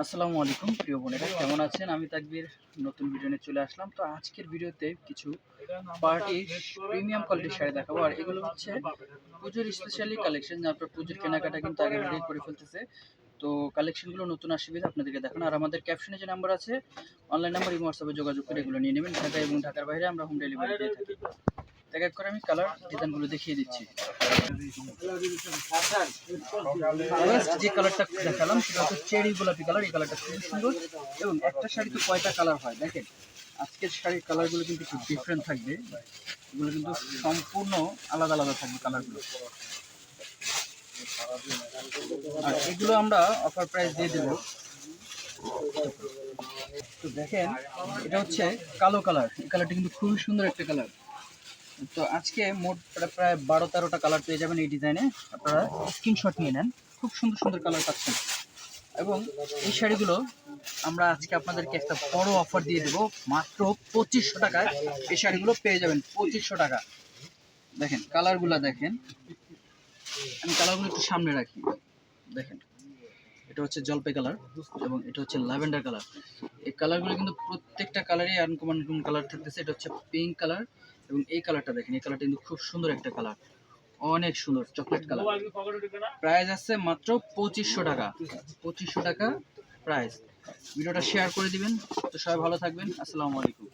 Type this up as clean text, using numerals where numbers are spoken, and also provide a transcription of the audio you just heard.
আসসালামু আলাইকুম প্রিয় বোনেরা, কেমন আছেন? আমি তাকবীর নতুন ভিডিও নিয়ে চলে আসলাম। তো আজকের ভিডিওতে কিছু পার্টি প্রিমিয়াম কোয়ালিটির শাড়ি দেখাবো। আর এগুলো হচ্ছে পুজোর স্পেশালি কালেকশন, আপনার পুজোর কেনাকাটা কিন্তু আগে ভাগেই করে ফেলতেছে। তো কালেকশনগুলো নতুন আসবে আপনাদেরকে দেখানো। আর আমাদের ক্যাপশনে যে নাম্বার আছে, অনলাইন নাম্বার, এই হোয়াটসঅ্যাপে যোগাযোগ করে এগুলো নিয়ে নেবেন। ঢাকা এবং ঢাকার বাইরে আমরা হোম ডেলিভারি দিয়ে থাকি। এক এক করে আমি কালার ডিজাইনগুলো দেখিয়ে দিচ্ছি। যে কালারটা দেখালাম সেটা হচ্ছে চেরি গোলাপি কালার। এই কালারটা খুবই সুন্দর এবং একটা শাড়িতে কয়টা কালার হয় দেখেন। আজকের শাড়ির কালারগুলো কিন্তু খুব ডিফারেন্ট থাকবে, এগুলো কিন্তু সম্পূর্ণ আলাদা আলাদা থাকবে কালারগুলো। আর এগুলো আমরা অফার প্রাইস দিয়ে দেবো। তো দেখেন, এটা হচ্ছে কালো কালার। এই কালারটা কিন্তু খুবই সুন্দর একটা কালার। তো আজকে মোট প্রায় 12-13টা কালার পেয়ে যাবেন এই ডিজাইনে। আপনারা স্ক্রিনশট নিয়ে নেন, খুব সুন্দর সুন্দর কালার পাচ্ছেন। এবং এই শাড়িগুলো আমরা আজকে আপনাদেরকে একটা বড় অফার দিয়ে দেবো, মাত্র 2500 টাকায় এই শাড়িগুলো পেয়ে যাবেন। 2500 টাকা। দেখেন কালারগুলো দেখেন, আমি কালারগুলো একটু সামনে রাখি। দেখেন, এটা হচ্ছে জলপাই কালার এবং এটা হচ্ছে ল্যাভেন্ডার কালার। এই কালারগুলো কিন্তু প্রত্যেকটা কালারই আনকমন কালার থাকতেছে। এটা হচ্ছে পিঙ্ক কালার এবং এই কালারটা দেখেন, এই কালারটা কিন্তু খুব সুন্দর একটা কালার, অনেক সুন্দর চকলেট কালার। প্রাইস আছে মাত্র 2500 টাকা। 2500 টাকা প্রাইস। ভিডিওটা শেয়ার করে দিবেন। তো সবাই ভালো থাকবেন। আসসালামু আলাইকুম।